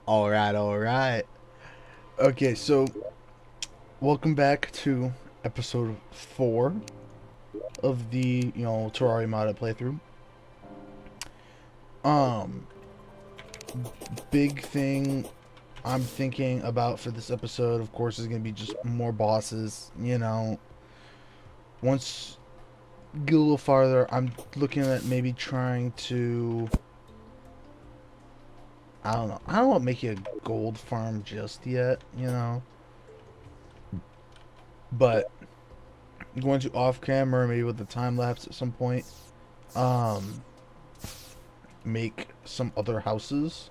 All right, all right. Okay, so welcome back to episode 4 of the, Terraria Modded playthrough. Um, Big thing I'm thinking about for this episode, of course, is going to be just more bosses, Once get a little farther, I'm looking at maybe trying to I don't want to make it a gold farm just yet. But going to off camera, maybe with the time lapse at some point. Um Make some other houses.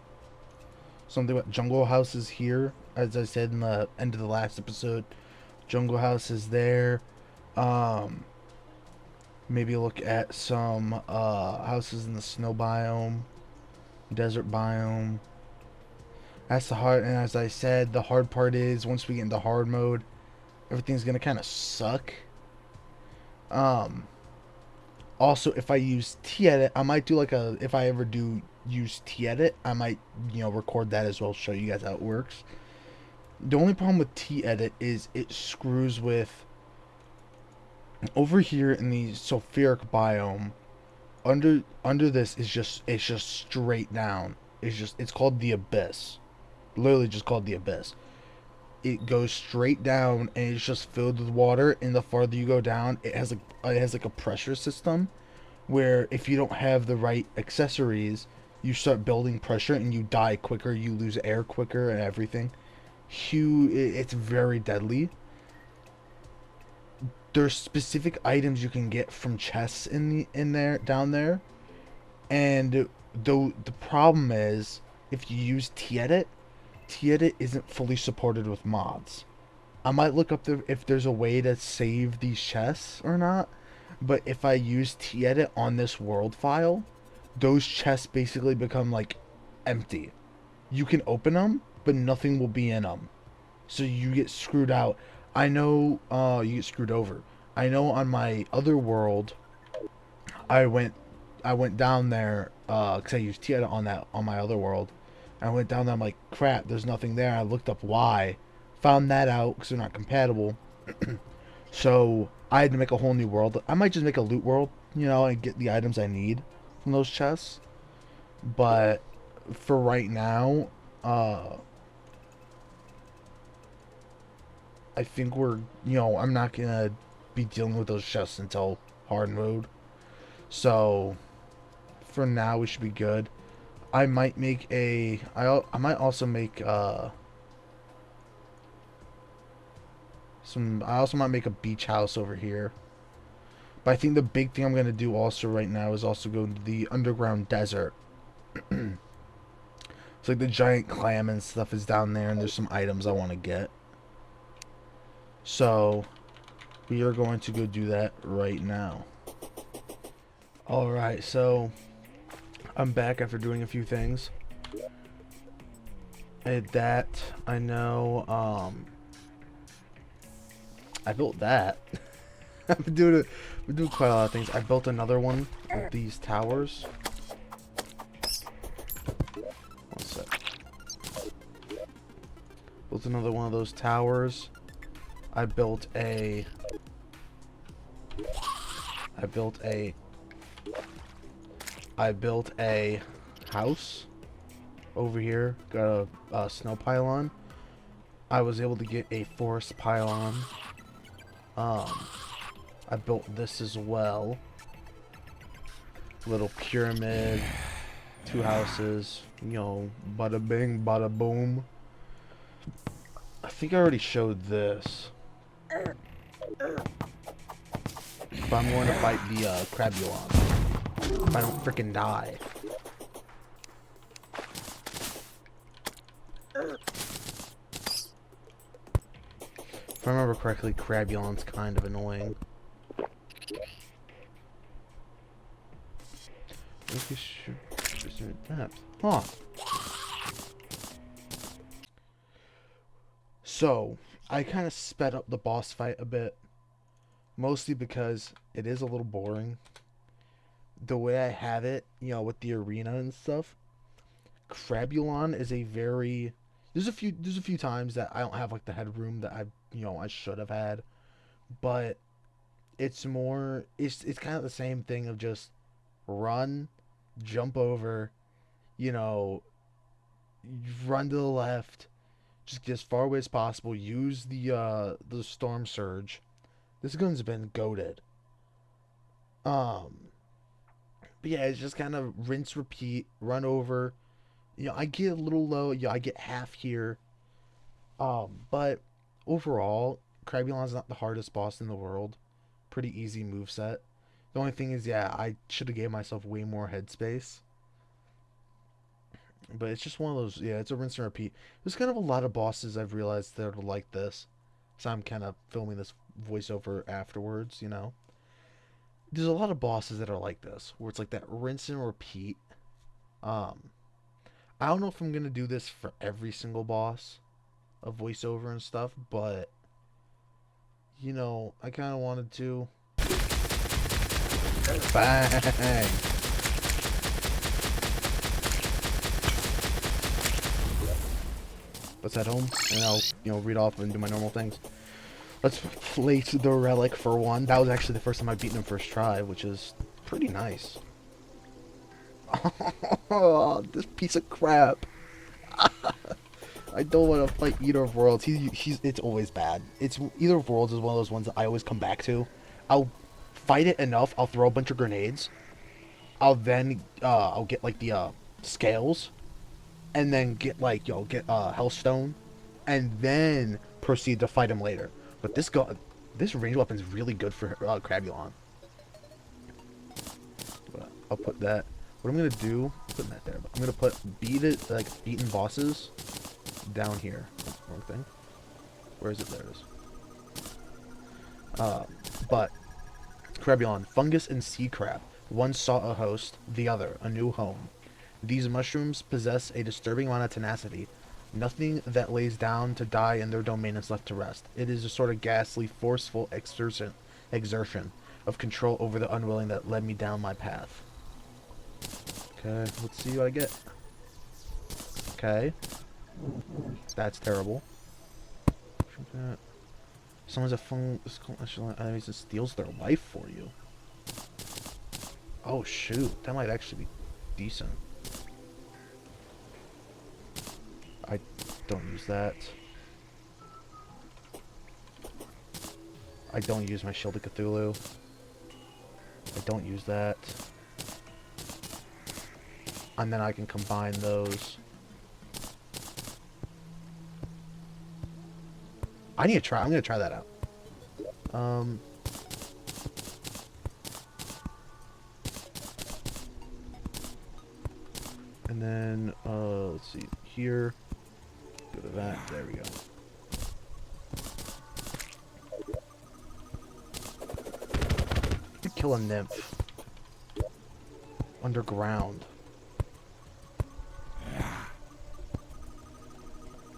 Something about jungle houses here, as I said in the end of the last episode. Jungle houses there. Um, Maybe look at some houses in the snow biome, desert biome. That's the hard, and as I said, the hard part is once we get into hard mode, everything's gonna kind of suck. Um, Also, if I use T-Edit, I might do like a, if I ever do use T-Edit, I might, record that as well, show you guys how it works. The only problem with T-Edit is it screws with, over here in the sulfuric biome, under this is just, it's just straight down. It's called the Abyss. Literally just called the Abyss. It goes straight down and it's just filled with water, and the farther you go down, it has like a pressure system where if you don't have the right accessories, you start building pressure and you die quicker, you lose air quicker and everything. It's very deadly. There's specific items you can get from chests in there down there, and though the problem is if you use T-Edit, T-Edit isn't fully supported with mods. I might look up if there's a way to save these chests or not, but if I use T-Edit on this world file, those chests basically become like empty. You can open them, but nothing will be in them. So you get screwed out. I know you get screwed over. I know on my other world, I went I went down there cuz I used T-Edit on my other world. I went down there, I'm like, crap, there's nothing there. I looked up why. Found that out cuz they're not compatible. So I had to make a whole new world. I might just make a loot world, and get the items I need from those chests. But for right now, uh, I think I'm not gonna be dealing with those chests until hard mode. So for now, we should be good. I might make I might also make I also might make a beach house over here. But I think the big thing I'm gonna do also right now is also go into the underground desert. It's like the giant clam and stuff is down there, and there's some items I want to get. So we are going to go do that right now. Alright, so I'm back after doing a few things. And that, I know, I built that. I've been doing quite a lot of things. I built another one with these towers. One sec. Built another one of those towers. I built a I built a I built a house over here. Got a snow pylon. I was able to get a forest pylon. I built this as well. Little pyramid. 2 houses. Bada bing, bada boom. I think I already showed this. But I'm going to fight the Crabulon. If I don't freaking die. If I remember correctly, Crabulon's kind of annoying. Huh. So, I kind of sped up the boss fight a bit. Mostly because it is a little boring. The way I have it, with the arena and stuff, Crabulon is a very there's a few times that I don't have like the headroom that I should have had, but it's kind of the same thing of just run, jump over, you know, run to the left, just get as far away as possible, use the storm surge. This gun's been goated. Um but yeah, it's just kind of rinse repeat, run over. I get a little low, I get half here. But overall, Crabulon's not the hardest boss in the world. Pretty easy move set. The only thing is, yeah, I should have gave myself way more headspace. But it's just one of those, yeah, it's a rinse and repeat. There's kind of a lot of bosses I've realized that are like this. So I'm kind of filming this voiceover afterwards. There's a lot of bosses that are like this, where it's like that rinse and repeat. Um, I don't know if I'm gonna do this for every single boss, a voiceover and stuff, but I kind of wanted to. Bang! Let's head home, and I'll read off and do my normal things. Let's place the relic for one. That was actually the first time I've beaten him first try, which is pretty nice. Oh, this piece of crap. I don't want to fight Eater of Worlds. It's always bad. Eater of Worlds is one of those ones that I always come back to. I'll fight it enough. I'll throw a bunch of grenades. I'll get like the scales, and then get Hellstone, and then proceed to fight him later. But this range weapon's really good for Crabulon. But I'll put that. What I'm gonna do, putting that there. But I'm gonna put beaten bosses down here. That's the wrong thing. Where is it? There it is. But Crabulon, fungus and sea crab. One sought a host, the other a new home. These mushrooms possess a disturbing amount of tenacity. Nothing that lays down to die in their domain is left to rest. It is a sort of ghastly, forceful exertion of control over the unwilling that led me down my path. Okay, let's see what I get. Okay. That's terrible. Someone's a phone. Enemies that steals their life for you. Oh shoot, that might actually be decent. I don't use that. I don't use my Shield of Cthulhu. I don't use that. And then I can combine those. I'm gonna try that out. And then, let's see, here, go to that, there we go. Kill a nymph. Underground.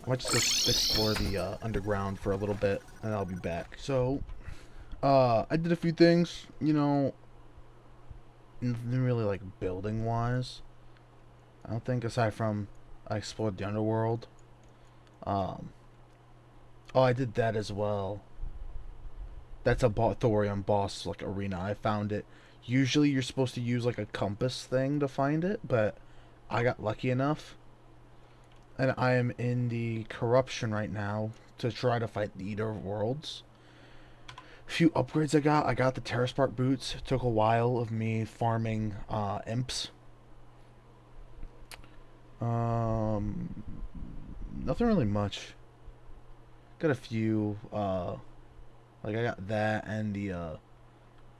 I might just go explore the underground for a little bit, and I'll be back. So, I did a few things, nothing really like building wise. I don't think, aside from I explored the underworld. Oh, I did that as well. That's a Thorium boss like arena. I found it. Usually you're supposed to use like a compass thing to find it, but I got lucky enough. And I am in the corruption right now to try to fight the Eater of Worlds. A few upgrades I got. I got the Terra Spark boots. It took a while of me farming imps. Nothing really much. Got a few, like I got that and the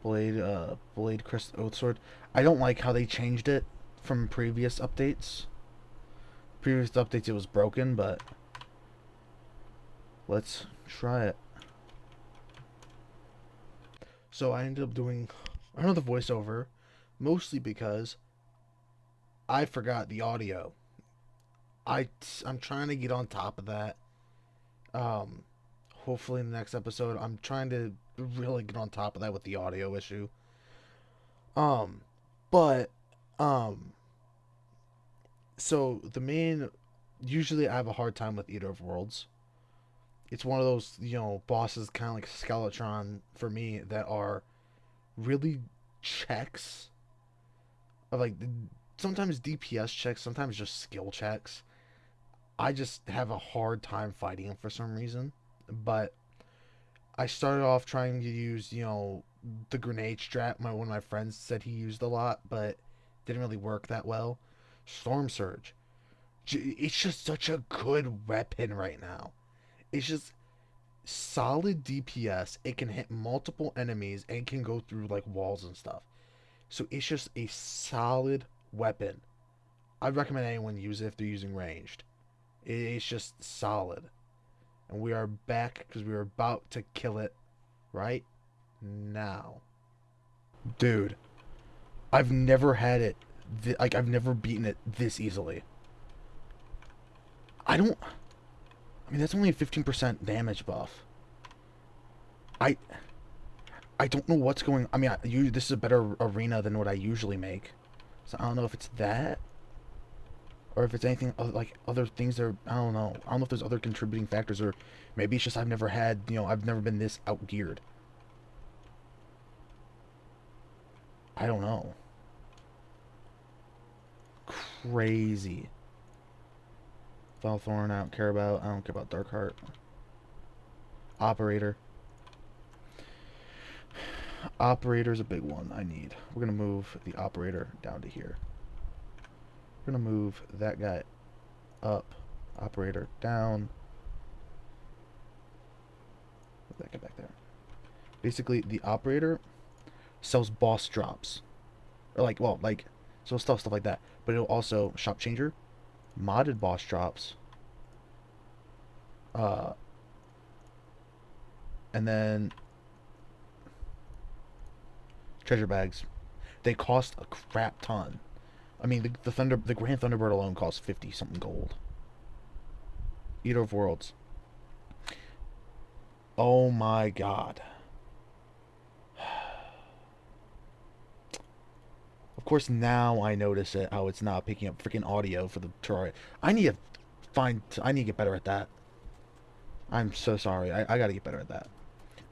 Blade Crest Oath Sword. I don't like how they changed it from previous updates. Previous updates it was broken, but let's try it. So I ended up doing another voiceover, mostly because I forgot the audio. I'm trying to get on top of that. Hopefully in the next episode, I'm trying to really get on top of that with the audio issue. Um, but So the main, usually I have a hard time with Eater of Worlds. It's one of those, bosses kind of like Skeletron for me that are really checks of like sometimes DPS checks, sometimes just skill checks. I just have a hard time fighting him for some reason. But I started off trying to use, the grenade strat. One of my friends said he used a lot, but didn't really work that well. Storm Surge. It's just such a good weapon right now. It's just solid DPS. It can hit multiple enemies and can go through like walls and stuff. So it's just a solid weapon. I'd recommend anyone use it if they're using ranged. It's just solid. And we are back because we are about to kill it right now. Dude, I've never had it. I've never beaten it this easily. I don't. I mean, that's only a 15% damage buff. I. I don't know what's going. I mean, this is a better arena than what I usually make, so I don't know if it's that, or if it's anything like other things that are, I don't know. I don't know if there's other contributing factors, or maybe it's just I've never had, I've never been this outgeared. I don't know. Crazy. Falthorn, I don't care about. I don't care about Darkheart. Operator. Operator's a big one I need. We're gonna move the operator down to here. We're gonna move that guy up. Operator down. Put that guy back there. Basically, the operator sells boss drops. Or like, well, like, so stuff like that. But it'll also shop changer, modded boss drops, uh, and then treasure bags. They cost a crap ton. I mean, the Grand Thunderbird alone costs 50 something gold. Eater of Worlds. Oh my god. Of course, now I notice it, how it's not picking up freaking audio for the Terraria. I need to I need to get better at that. I'm so sorry. I gotta get better at that.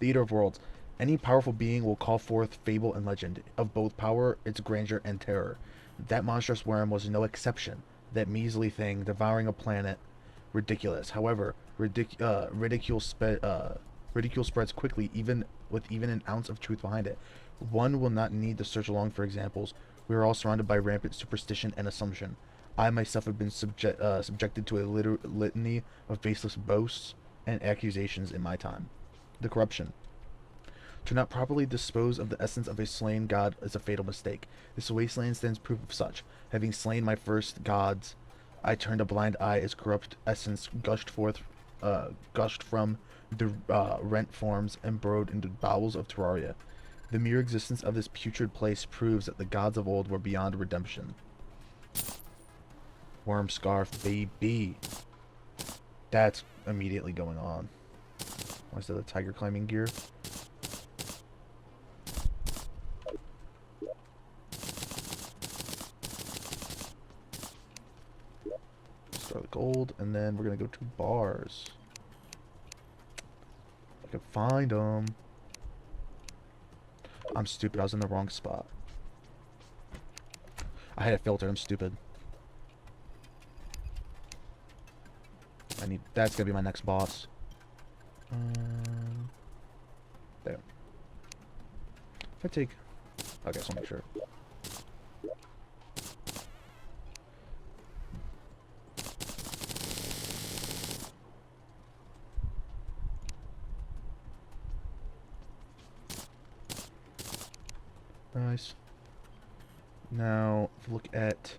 The Eater of Worlds. Any powerful being will call forth fable and legend, of both power, its grandeur, and terror. That monstrous worm was no exception. That measly thing devouring a planet. Ridiculous. However, ridicule spreads quickly, even with even an ounce of truth behind it. One will not need to search long for examples. We are all surrounded by rampant superstition and assumption. I myself have been subjected to a litany of baseless boasts and accusations in my time. The corruption. To not properly dispose of the essence of a slain god is a fatal mistake. This wasteland stands proof of such. Having slain my first gods, I turned a blind eye as corrupt essence gushed from the rent forms and burrowed into the bowels of Terraria. The mere existence of this putrid place proves that the gods of old were beyond redemption. Worm scarf, baby. That's immediately going on. What's the tiger climbing gear? Start with gold, and then we're gonna go to bars. If I can find them. I'm stupid. I was in the wrong spot. I had a filter. I'm stupid. That's gonna be my next boss. There. If I take... Okay, so I'll make sure. Nice. Now, look at...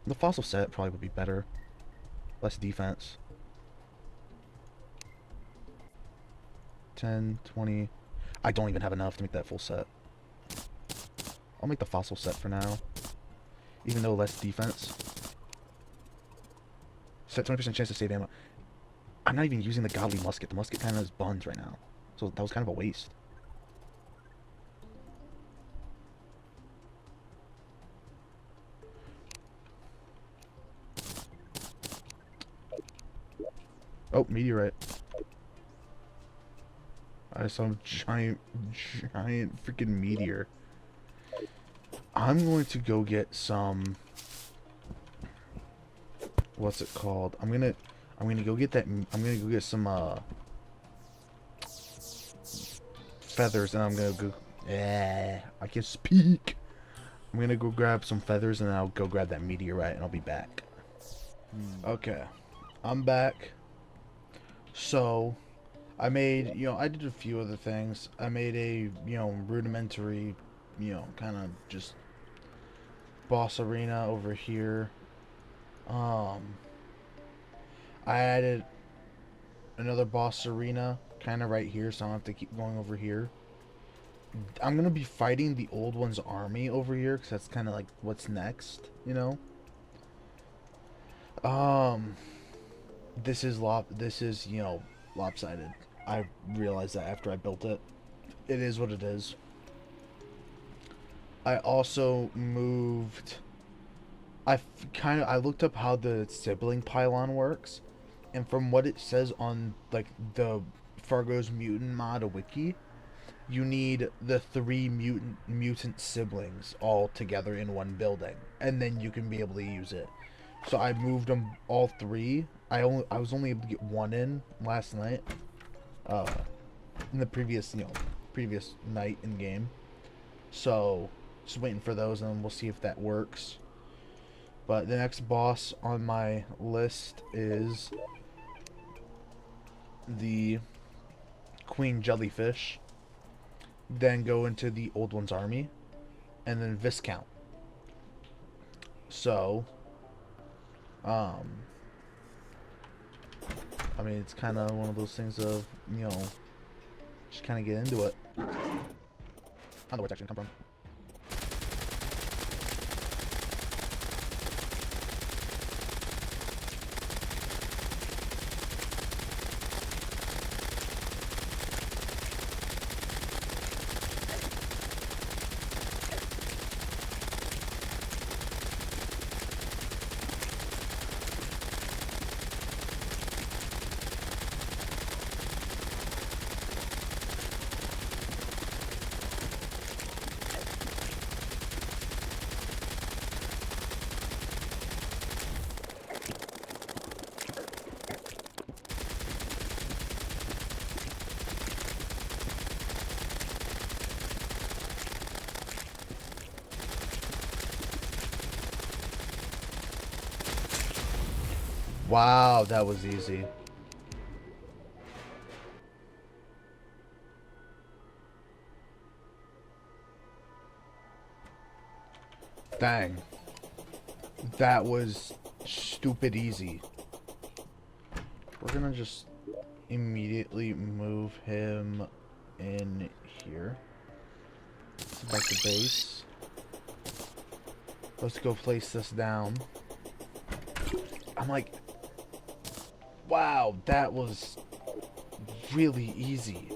The fossil set probably would be better. Less defense. 10, 20... I don't even have enough to make that full set. I'll make the fossil set for now. Even though less defense. 20% chance to save ammo. I'm not even using the godly musket. The musket kind of has buns right now. So that was kind of a waste. Oh, meteorite. I saw a giant freaking meteor. I'm going to go get some... What's it called? I'm gonna go get that. I'm gonna go get some feathers, and I'm gonna go. I can speak. I'm gonna go grab some feathers, and I'll go grab that meteorite, and I'll be back. Okay, I'm back. So, I made, I did a few other things. I made a, rudimentary, kind of just boss arena over here. I added another boss arena kind of right here, so I don't have to keep going over here. I'm going to be fighting the old one's army over here, because that's kind of like what's next, This is, lopsided. I realized that after I built it. It is what it is. I also moved... I looked up how the sibling pylon works, and from what it says on like the Fargo's Mutant Mod wiki, you need the 3 mutant siblings all together in one building, and then you can be able to use it. So I moved them all 3. I was only able to get 1 in last night, in the previous night in game. So just waiting for those, and we'll see if that works. But the next boss on my list is the Queen Jellyfish. Then go into the Old One's army. And then Viscount. So, I mean, it's kind of one of those things of, just kind of get into it. I don't know where it's actually going to come from. Wow, that was easy. Dang. That was stupid easy. We're gonna just immediately move him in here. Back to base. Let's go place this down. I'm like... Wow, that was really easy.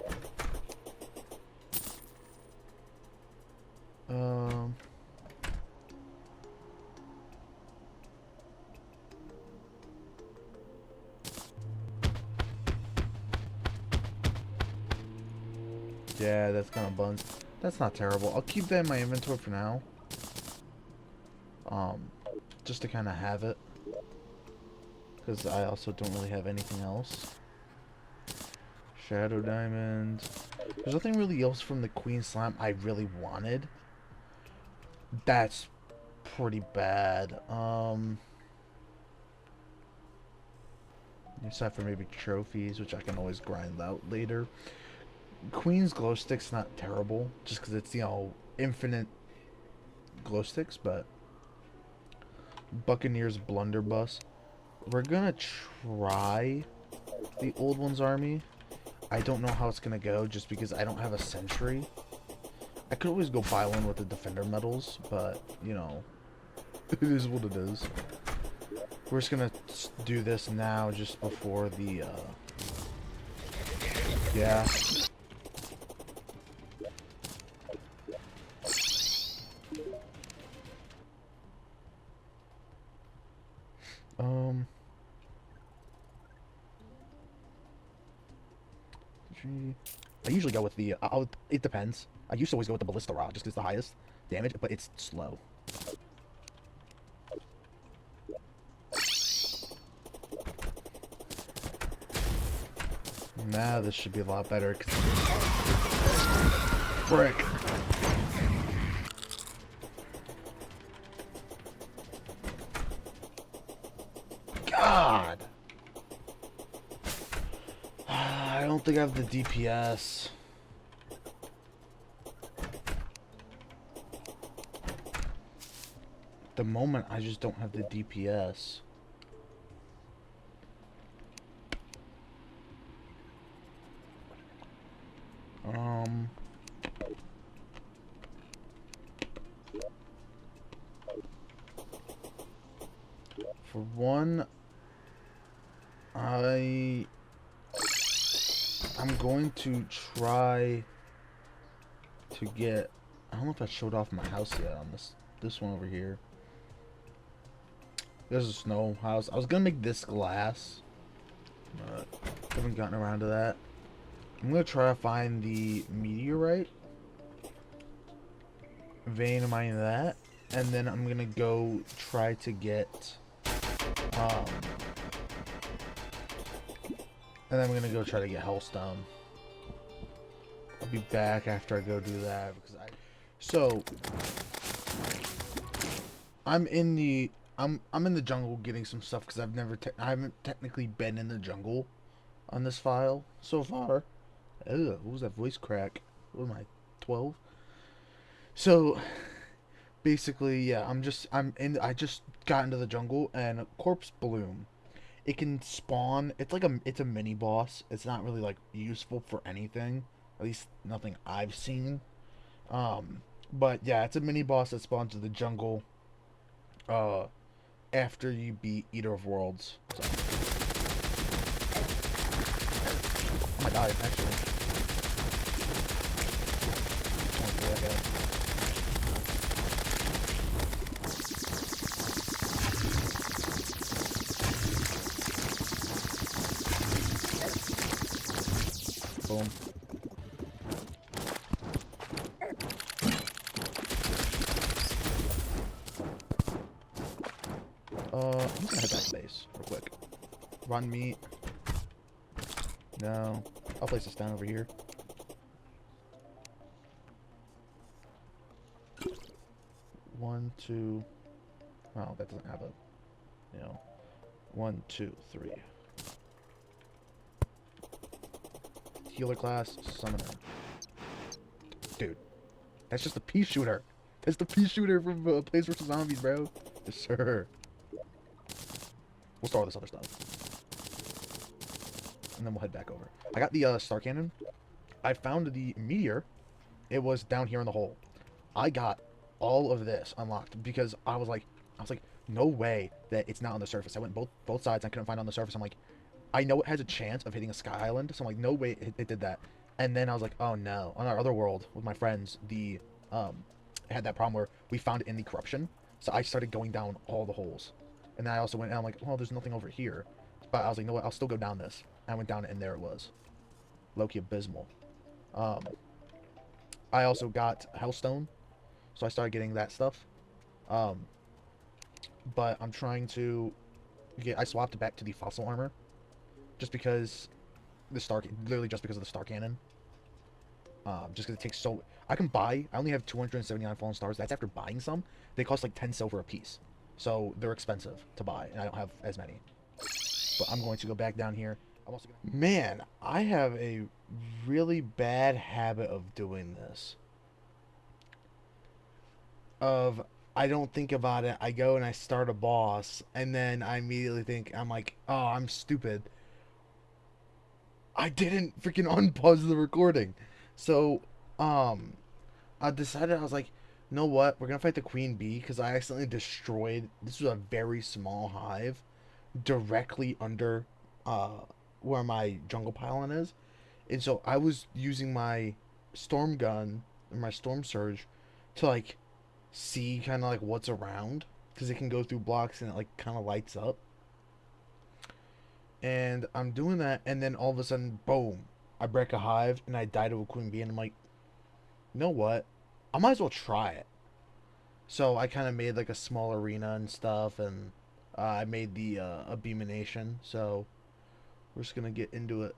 Yeah, that's kind of buns. That's not terrible. I'll keep that in my inventory for now. Just to kind of have it. Because I also don't really have anything else. Shadow Diamond. There's nothing really else from the Queen Slime I really wanted. That's pretty bad. Except for maybe trophies, which I can always grind out later. Queen's glow stick's not terrible, just because it's, infinite glow sticks, but Buccaneer's blunderbuss. We're gonna try the Old One's army. I don't know how it's gonna go, just because I don't have a sentry. I could always go buy one with the defender medals, but, it is what it is. We're just gonna do this now just before the, yeah. Um, I usually go with the, it depends. I used to always go with the ballista rod just because it's the highest damage, but it's slow. Now this should be a lot better. Frick. God. I don't think I have the DPS. At the moment, I just don't have the DPS. For one, I'm going to try to get, I don't know if I showed off my house yet on this one over here. There's a snow house. I was gonna make this glass, but haven't gotten around to that. I'm gonna try to find the meteorite vein, mine that, and then I'm gonna go try to get and then I'm gonna go try to get hellstone. I'll be back after I go do that because I'm in the jungle getting some stuff because I haven't technically been in the jungle on this file so far. Ugh, what was that voice crack? What am I, 12? So basically, yeah, I just got into the jungle and corpse bloom. It can spawn. It's a mini boss. It's not really like useful for anything. At least nothing I've seen. But yeah, it's a mini boss that spawns in the jungle. After you beat Eater of Worlds. So. I might die actually. Boom. I'm gonna head back to base real quick. Run meat. No. I'll place this down over here. One, two. Oh, that doesn't have a, you know. 1, 2, 3. Healer class, summoner. Dude, that's just a pea shooter. That's the pea shooter from Plants vs. Zombies, bro. Yes, sir. We'll start all this other stuff. And then we'll head back over. I got the star cannon. I found the meteor. It was down here in the hole. I got all of this unlocked because I was like, no way that it's not on the surface. I went both sides. I couldn't find it on the surface. I'm like, I know it has a chance of hitting a sky island. So I'm like, no way it did that. And then I was like, oh no. On our other world with my friends, it had that problem where we found it in the corruption. So I started going down all the holes. And then I also went, and I'm like, well, there's nothing over here. But I was like, no, I'll still go down this. And I went down it, and there it was. Low-key abysmal. I also got Hellstone. So I started getting that stuff. But I'm trying to get, I swapped it back to the fossil armor. Just because literally just because of the star cannon. Just because it takes so, I only have 279 fallen stars. That's after buying some. They cost like 10 silver a piece. So they're expensive to buy, and I don't have as many. But I'm going to go back down here. I'm also gonna... Man, I have a really bad habit of doing this. I don't think about it. I go and I start a boss, and then I immediately think, I'm like, oh, I'm stupid. I didn't freaking unpause the recording. So, I decided, I was like, you know what? We're gonna fight the queen bee because I accidentally destroyed. This was a very small hive, directly under where my jungle pylon is. And so I was using my storm gun and my storm surge to like see kind of like what's around because it can go through blocks and it like kind of lights up. And I'm doing that, and then all of a sudden, boom! I break a hive and I die to a queen bee, and I'm like, you know what? I might as well try it. So I kind of made like a small arena and stuff, and I made the abeemination. So we're just gonna get into it.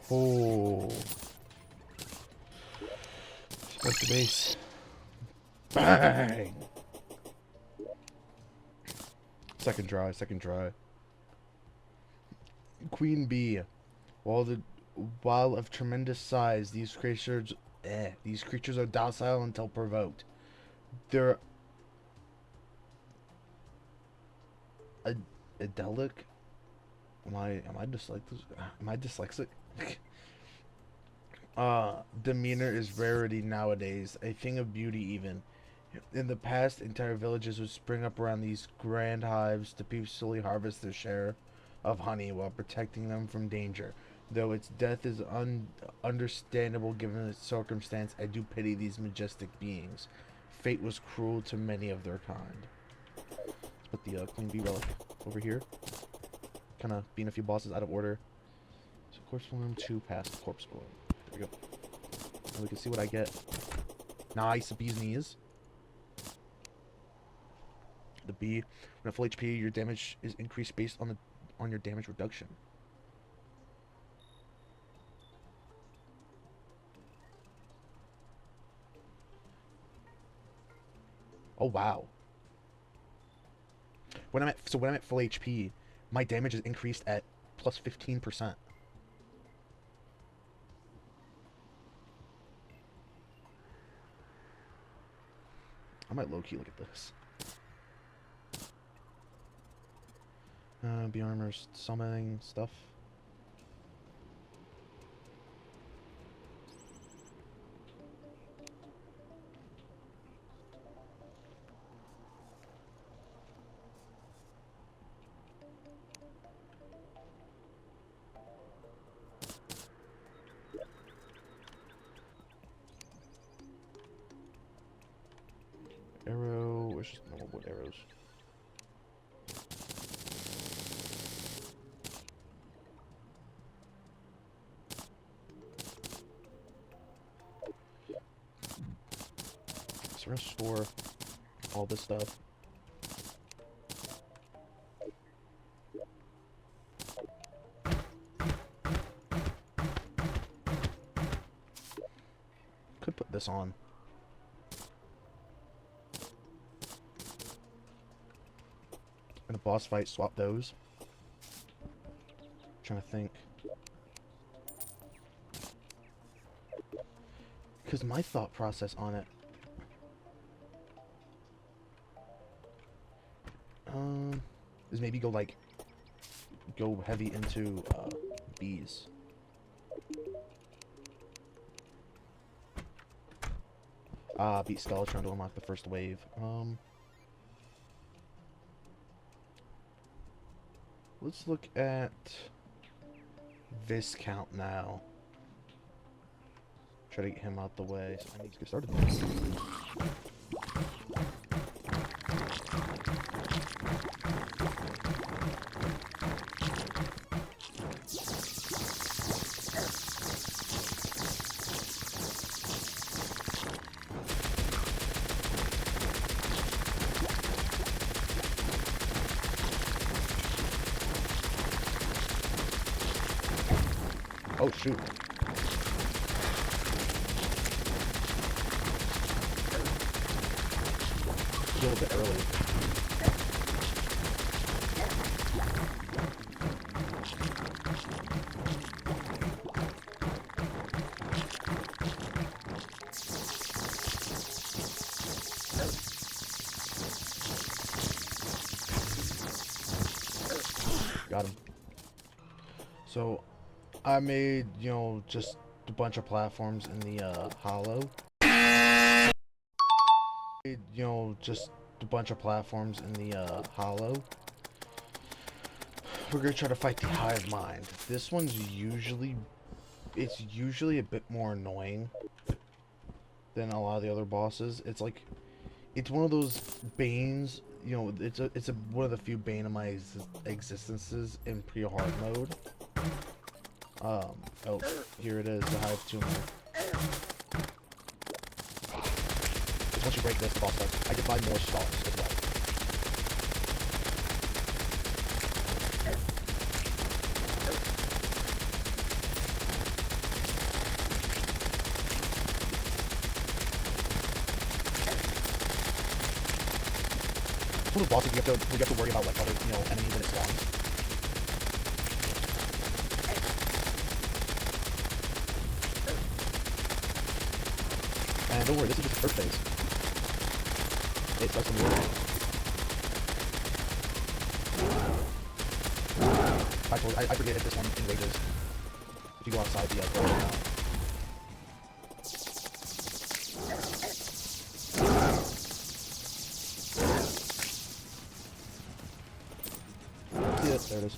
Oh, that's the base. Bang! Second try, second try. Queen bee. While of tremendous size, these creatures are docile until provoked. They're a adelic. Am I dyslexic? Am I dyslexic? Demeanor is rarity nowadays, a thing of beauty even. In the past, entire villages would spring up around these grand hives to peacefully harvest their share of honey while protecting them from danger. Though its death is understandable given its circumstance, I do pity these majestic beings. Fate was cruel to many of their kind. Let's put the Queen Bee relic over here. Kind of being a few bosses out of order. So corpse form 2 past corpse form. There we go. And we can see what I get. Nice, a bee's knees. The bee, when at full HP, your damage is increased based on your damage reduction. Oh wow. When I'm at full HP, my damage is increased at plus 15%. I might low-key look at this. Bee armor's summoning stuff. Arrow, where's just normal wood arrows? So we're gonna store all this stuff. Could put this on. In a boss fight, swap those. Trying to think. Because my thought process on it. Is maybe go heavy into bees. Beat Skeletron to unlock the first wave. Let's look at Viscount now. Try to get him out the way. So I need to get started. Oh, shoot. A little bit early. Got him. So, I made, you know, just a bunch of platforms in the, hollow. You know, just a bunch of platforms in the, hollow. We're gonna try to fight the hive mind. This one's usually... It's usually a bit more annoying than a lot of the other bosses. It's like... It's one of those banes, you know, it's one of the few bane of my existences in pre-hard mode. Oh, here it is, the hive tumor. Once you break this, the boss starts. I can find more stars as well. One of the bosses we have to worry about like other, you know, enemies and it spawns. And don't worry, this is just the first phase. It starts from the middle. I forget if this one enrages. If you go outside the door. There it is.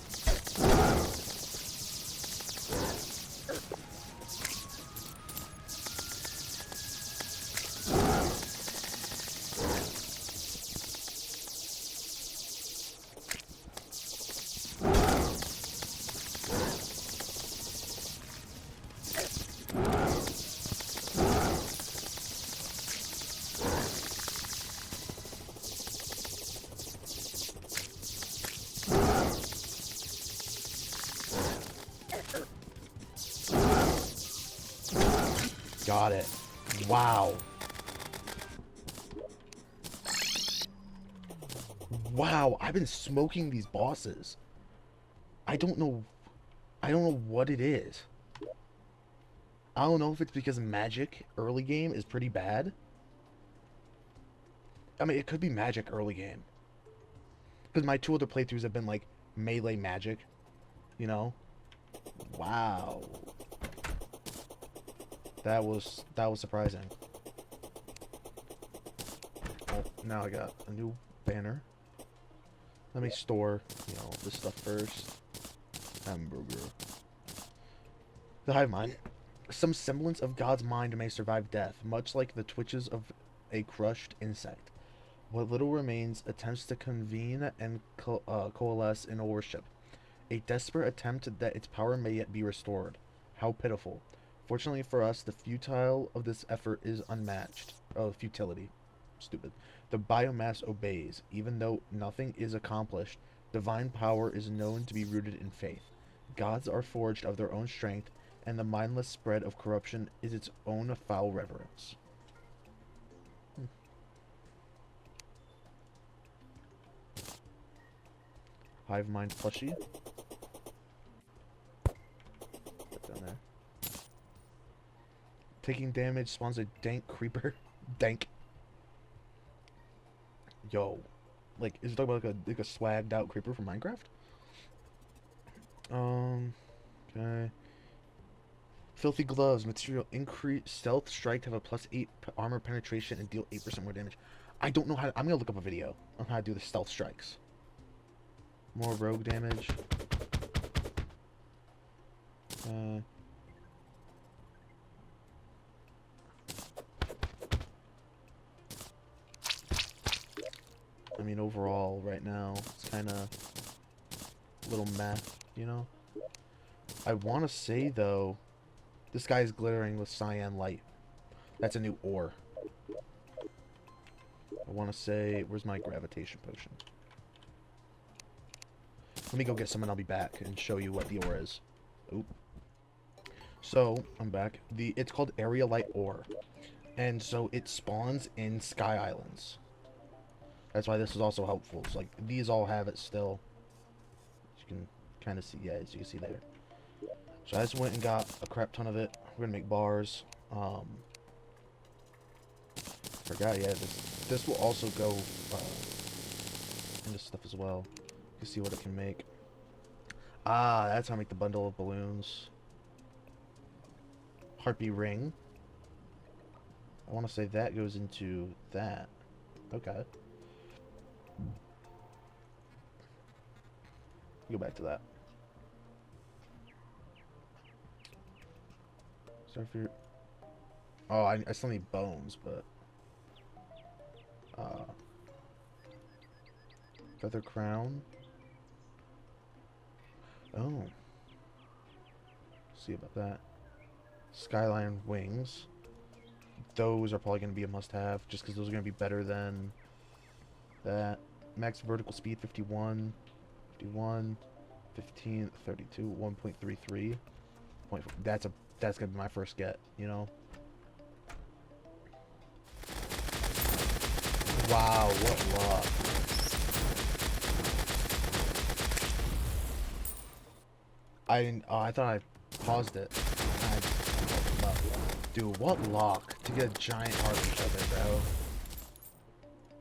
Got it. Wow. Wow, I've been smoking these bosses. I don't know what it is. I don't know if it's because magic early game is pretty bad. I mean, it could be magic early game. Because my 2 other playthroughs have been like melee magic, you know? Wow. That was surprising. Oh, now I got a new banner. Let me store, you know, this stuff first. Hamburger. The hive mind. Some semblance of God's mind may survive death, much like the twitches of a crushed insect. What little remains attempts to convene and coalesce in a worship. A desperate attempt that its power may yet be restored. How pitiful. Fortunately for us, the futile of this effort is unmatched. Oh, futility. Stupid. The biomass obeys. Even though nothing is accomplished, divine power is known to be rooted in faith. Gods are forged of their own strength, and the mindless spread of corruption is its own foul reverence. Hive mind plushie. Put down there. Taking damage spawns a dank creeper. Dank. Yo. Like, is it talking about like a swagged out creeper from Minecraft? Okay. Filthy gloves. Material increase. Stealth strike have a +8 armor penetration and deal 8% more damage. I don't know how to, I'm gonna look up a video on how to do the stealth strikes. More rogue damage. I mean, overall, right now, it's kind of a little meh, you know? I want to say, though, this guy is glittering with cyan light. That's a new ore. I want to say, where's my gravitation potion? Let me go get some and I'll be back and show you what the ore is. Oop. So I'm back. It's called Area Light Ore, and so it spawns in Sky Islands. That's why this is also helpful. It's like these all have it still. As you can kind of see, yeah, as you can see there. So I just went and got a crap ton of it. We're gonna make bars. Forgot, yeah. This will also go into stuff as well. You can see what it can make. Ah, that's how I make the bundle of balloons. Harpy ring. I want to say that goes into that. Okay. Go back to that. Starfruit. Oh, I still need bones, but feather crown. Oh, see about that. Skyline wings. Those are probably going to be a must-have, just because those are going to be better than that. Max vertical speed 51, 51, 15, 32, 1.33. That's gonna be my first get, you know. Wow, what luck. I didn't. Oh, I thought I paused it. Dude, what luck to get a giant heart each other, bro.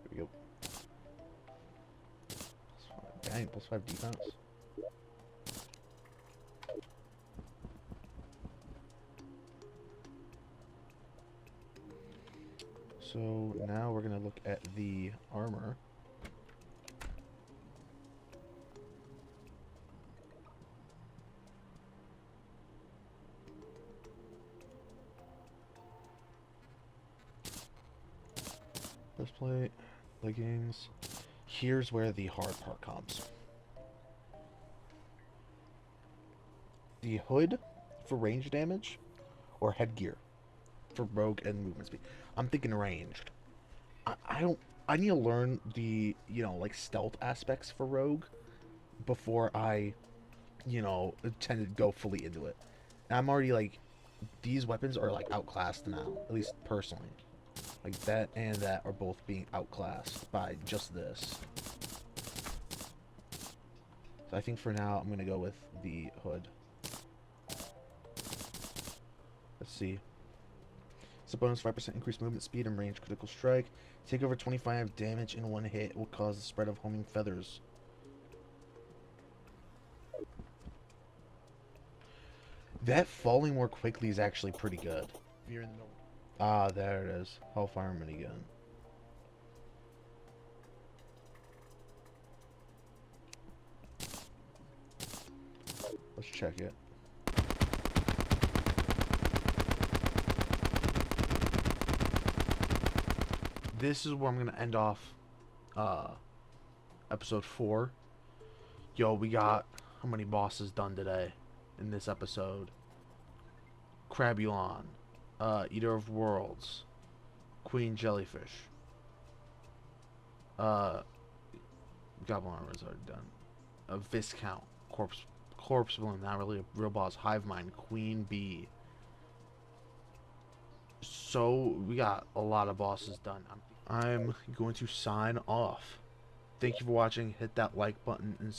Here we go. Dang, +5 defense. So now we're gonna look at the armor. Breastplate, leggings. Here's where the hard part comes. The hood for range damage, or headgear for rogue and movement speed. I'm thinking ranged. I don't. I need to learn the like stealth aspects for rogue before I tend to go fully into it. And I'm already like these weapons are like outclassed now, at least personally. Like that and that are both being outclassed by just this. So I think for now I'm gonna go with the hood. Let's see. It's a bonus 5% increased movement speed and range critical strike. Take over 25 damage in one hit. It will cause the spread of homing feathers. That falling more quickly is actually pretty good. If you're in the middle. Ah, there it is. Hellfire minigun. Let's check it. This is where I'm gonna end off episode 4. Yo, we got how many bosses done today in this episode? Crabulon, Eater of Worlds, Queen Jellyfish, Goblin Armor is already done. Viscount, Corpse Balloon, not really a real boss. Hive Mind, Queen Bee. So we got a lot of bosses done. I'm going to sign off. Thank you for watching. Hit that like button and